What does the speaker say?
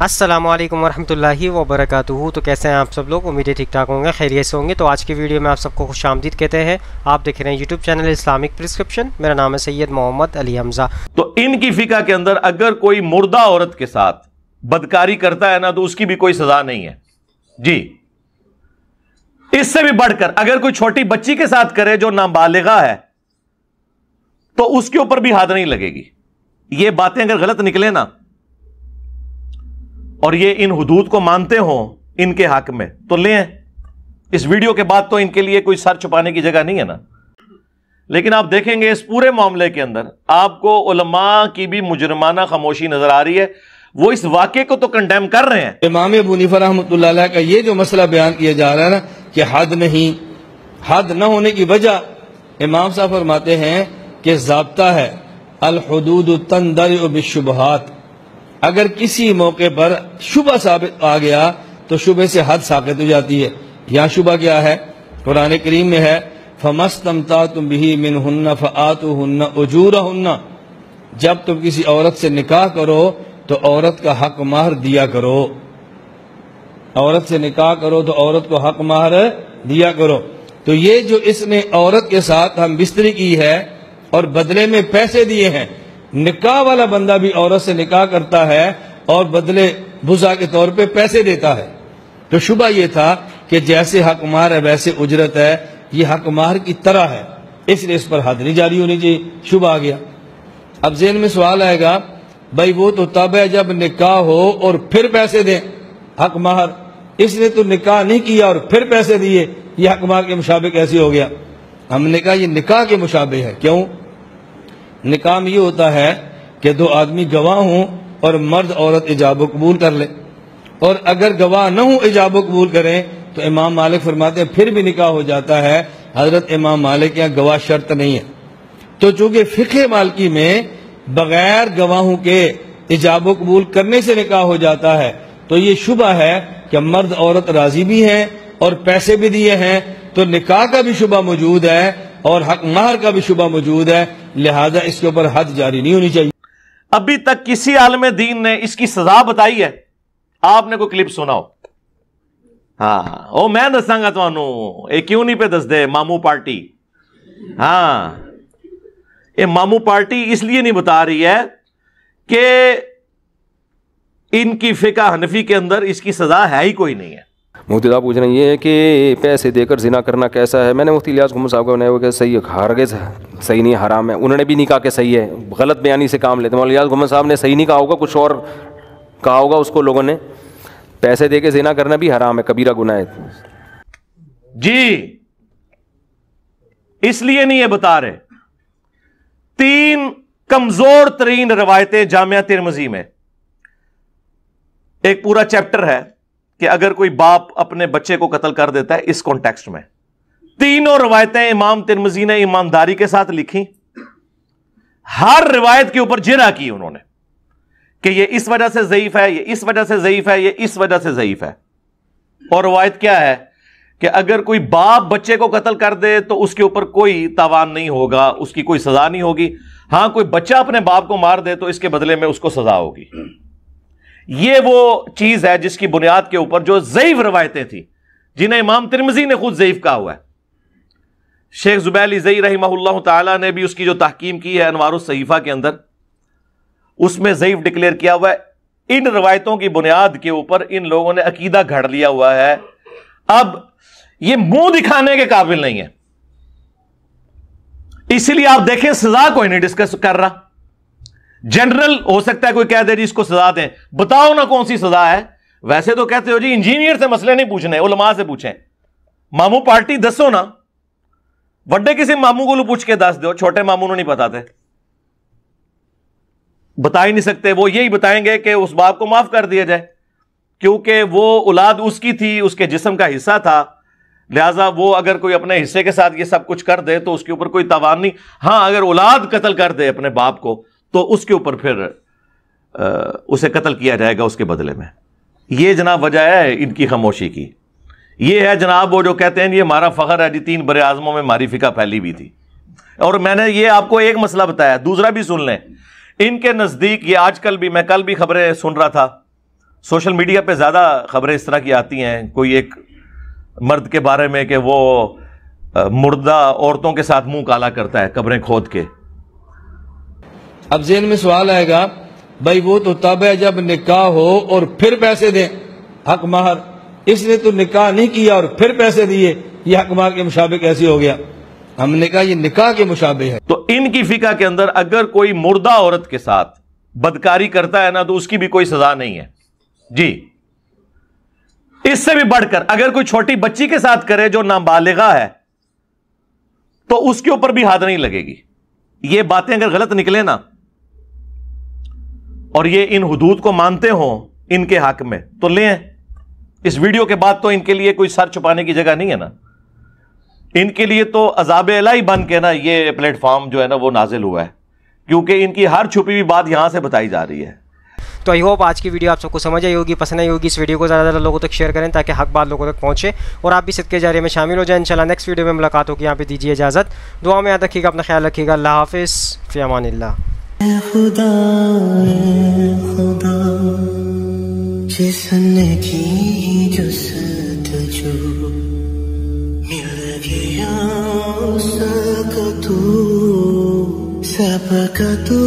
السلام علیکم ورحمۃ اللہ وبرکاتہ۔ تو کیسے ہیں آپ سب لوگ؟ امید ہے ٹھیک ٹھاک ہوں گے، خیریت سے ہوں گے۔ تو آج کی ویڈیو میں آپ سب کو خوش آمدید کہتے ہیں۔ آپ دیکھ رہے ہیں یوٹیوب چینل اسلامک پرسکرپشن۔ میرا نام ہے سید محمد علی حمزہ۔ تو ان کی فقہ کے اندر اگر کوئی مردہ عورت کے ساتھ بدکاری کرتا ہے نا تو اس کی بھی کوئی سزا نہیں ہے جی۔ اس سے بھی بڑھ کر اگر کوئی چھوٹی بچی کے ساتھ کرے جو نابالغہ ہے تو اس کے اوپر بھی حد نہیں لگے گی۔ یہ باتیں اگر غلط نکلے نا اور یہ ان حدود کو مانتے ہوں ان کے حق میں تو لیں۔ اس ویڈیو کے بعد تو ان کے لیے کوئی سر چھپانے کی جگہ نہیں ہے نا۔ لیکن آپ دیکھیں گے اس پورے معاملے کے اندر آپ کو علماء کی بھی مجرمانہ خاموشی نظر آ رہی ہے۔ وہ اس واقعے کو تو کنڈیم کر رہے ہیں۔ امام ابو حنیفہ رحمۃ اللہ علیہ کا یہ جو مسئلہ بیان کیا جا رہا ہے نا کہ حد نہیں، حد نہ ہونے کی وجہ امام صاحب فرماتے ہیں کہ ضابطہ ہے الحدود تندرع بالشبہات۔ اگر کسی موقع پر شبہ ثابت آ گیا تو شبہ سے حد ساقط ہو جاتی ہے۔ یہاں شبہ کیا ہے؟ قرآن کریم میں ہے فَمَسْتَمْتَعْتُمْ بِهِ مِنْهُنَّ فَآتُوهُنَّ أُجُورَهُنَّ۔ جب تم کسی عورت سے نکاح کرو تو عورت کا حق مہر دیا کرو۔ عورت سے نکاح کرو تو عورت کو حق مہر دیا کرو۔ تو یہ جو اس نے عورت کے ساتھ ہم بستری کی ہے اور بدلے میں پیسے دیے ہیں، نکاح والا بندہ بھی عورت سے نکاح کرتا ہے اور بدلے بزا کے طور پہ پیسے دیتا ہے۔ تو شبہ یہ تھا کہ جیسے حق مہر ہے ویسے اجرت ہے، یہ حق مہر کی طرح ہے، اس لیے اس پر حد نہیں جاری ہونی چاہیے۔ شبہ آ گیا۔ اب ذہن میں سوال آئے گا بھائی وہ تو تب ہے جب نکاح ہو اور پھر پیسے دیں حق مہر، اس نے تو نکاح نہیں کیا اور پھر پیسے دیے، یہ حق مہر کے مشابہ کیسے ہو گیا؟ ہم نے کہا یہ نکاح کے مشابہ ہے۔ کیوں؟ نکاح میں یہ ہوتا ہے کہ دو آدمی گواہ ہوں اور مرد عورت ایجاب و قبول کر لے، اور اگر گواہ نہ ہوں ایجاب و قبول کریں تو امام مالک فرماتے ہیں پھر بھی نکاح ہو جاتا ہے۔ حضرت امام مالک یہاں گواہ شرط نہیں ہے۔ تو چونکہ فقہ مالکی میں بغیر گواہوں کے ایجاب و قبول کرنے سے نکاح ہو جاتا ہے، تو یہ شبہ ہے کہ مرد عورت راضی بھی ہیں اور پیسے بھی دیے ہیں، تو نکاح کا بھی شبہ موجود ہے اور حق مہر کا بھی شبہ موجود ہے، لہذا اس کے اوپر حد جاری نہیں ہونی چاہیے۔ ابھی تک کسی عالم دین نے اس کی سزا بتائی ہے؟ آپ نے کوئی کلپ سنا ہو؟ ہاں او میں دساں گا تمہوں، اے کیوں نہیں پہ دس دے مامو پارٹی۔ ہاں یہ مامو پارٹی اس لیے نہیں بتا رہی ہے کہ ان کی فقہ حنفی کے اندر اس کی سزا ہے ہی کوئی نہیں ہے۔ مفتی صاحب پوچھ رہے ہیں یہ ہے کہ پیسے دے کر زنا کرنا کیسا ہے؟ میں نے مفتی الیاس گھمر صاحب کو بنایا ہوا کہ صحیح ہے، ہرگز صحیح نہیں، حرام ہے۔ انہوں نے بھی نہیں کہا کہ صحیح ہے، غلط بیانی سے کام لیتے ہیں۔ مفتی الیاس گھمر صاحب نے صحیح نہیں کہا ہوگا، کچھ اور کہا ہوگا اس کو لوگوں نے۔ پیسے دے کے زنا کرنا بھی حرام ہے، کبیرہ گناہ ہے جی۔ اس لیے نہیں یہ بتا رہے۔ 3 کمزور ترین روایتیں جامعہ ترمذی میں، ایک پورا چیپٹر ہے کہ اگر کوئی باپ اپنے بچے کو قتل کر دیتا ہے اس کانٹیکسٹ میں، تینوں روایتیں امام ترمذی نے ایمانداری کے ساتھ لکھی۔ ہر روایت کے اوپر جرح کی انہوں نے کہ یہ اس وجہ سے ضعیف ہے، یہ اس وجہ سے ضعیف ہے، یہ اس وجہ سے ضعیف ہے۔ اور روایت کیا ہے کہ اگر کوئی باپ بچے کو قتل کر دے تو اس کے اوپر کوئی تاوان نہیں ہوگا، اس کی کوئی سزا نہیں ہوگی۔ ہاں کوئی بچہ اپنے باپ کو مار دے تو اس کے بدلے میں اس کو سزا ہوگی۔ یہ وہ چیز ہے جس کی بنیاد کے اوپر جو ضعیف روایتیں تھیں، جنہیں امام ترمذی نے خود ضعیف کہا ہوا ہے۔ شیخ زبیر علی زئی رحمہ اللہ تعالی نے بھی اس کی جو تحکیم کی ہے انوار الصحیفہ کے اندر، اس میں ضعیف ڈکلیئر کیا ہوا ہے۔ ان روایتوں کی بنیاد کے اوپر ان لوگوں نے عقیدہ گھڑ لیا ہوا ہے۔ اب یہ منہ دکھانے کے قابل نہیں ہے، اسی لیے آپ دیکھیں سزا کوئی نہیں ڈسکس کر رہا۔ جنرل ہو سکتا ہے کوئی کہہ دے جی اس کو سزا دیں، بتاؤ نا کون سی سزا ہے۔ ویسے تو کہتے ہو جی انجینئر سے مسئلے نہیں پوچھنے، علماء سے پوچھیں۔ مامو پارٹی دسو نا، وڈے کسی مامو کو پوچھ کے دس دو، چھوٹے مامو نے نہیں بتاتے، بتا ہی نہیں سکتے۔ وہ یہی بتائیں گے کہ اس باپ کو معاف کر دیا جائے کیونکہ وہ اولاد اس کی تھی، اس کے جسم کا حصہ تھا، لہٰذا وہ اگر کوئی اپنے حصے کے ساتھ یہ سب کچھ کر دے تو اس کے اوپر کوئی تاوان نہیں۔ ہاں اگر اولاد قتل کر دے اپنے باپ کو تو اس کے اوپر پھر اسے قتل کیا جائے گا اس کے بدلے میں۔ یہ جناب وجہ ہے ان کی خاموشی کی۔ یہ ہے جناب وہ جو کہتے ہیں یہ ہمارا فخر ہے جی 3 بر اعظموں میں ہماری فقہ پھیلی ہوئی تھی۔ اور میں نے یہ آپ کو ایک مسئلہ بتایا، دوسرا بھی سن لیں۔ ان کے نزدیک یہ آج کل بھی، میں کل بھی خبریں سن رہا تھا سوشل میڈیا پہ زیادہ خبریں اس طرح کی آتی ہیں، کوئی ایک مرد کے بارے میں کہ وہ مردہ عورتوں کے ساتھ منہ کالا کرتا ہے قبریں کھود کے. اب ذہن میں سوال آئے گا، بھائی وہ تو تب ہے جب نکاح ہو اور پھر پیسے دیں حق مہر، اس نے تو نکاح نہیں کیا اور پھر پیسے دیے، یہ حق مہر کے مشابہ کیسے ہو گیا؟ ہم نے کہا یہ نکاح کے مشابہ ہے. تو ان کی فقہ کے اندر اگر کوئی مردہ عورت کے ساتھ بدکاری کرتا ہے نا تو اس کی بھی کوئی سزا نہیں ہے جی. اس سے بھی بڑھ کر اگر کوئی چھوٹی بچی کے ساتھ کرے جو نابالغہ ہے تو اس کے اوپر بھی حد نہیں لگے گی. یہ باتیں اگر غلط نکلے نا اور یہ ان حدود کو مانتے ہوں ان کے حق میں تو لیں. اس ویڈیو کے بعد تو ان کے لیے کوئی سر چھپانے کی جگہ نہیں ہے نا. ان کے لیے تو عذاب الہی بن کے نا یہ پلیٹ فارم جو ہے نا وہ نازل ہوا ہے، کیونکہ ان کی ہر چھپی ہوئی بات یہاں سے بتائی جا رہی ہے. تو آئی ہوپ آج کی ویڈیو آپ سب کو سمجھ آئی ہوگی، پسند آئی ہوگی. اس ویڈیو کو زیادہ سے زیادہ لوگوں تک شیئر کریں تاکہ حق بات لوگوں تک پہنچے اور آپ بھی صدقے جاریہ میں شامل ہو جائیں. انشاءاللہ نیکسٹ ویڈیو میں ملاقات ہوگی. یہاں پہ دیجیے اجازت. دعا میں یاد رکھیے گا، اپنا خیال رکھیے گا. اللہ حافظ، فی امان اللہ. خدا جس نے کی جستجو مل گیا اس کا تو سب کا تو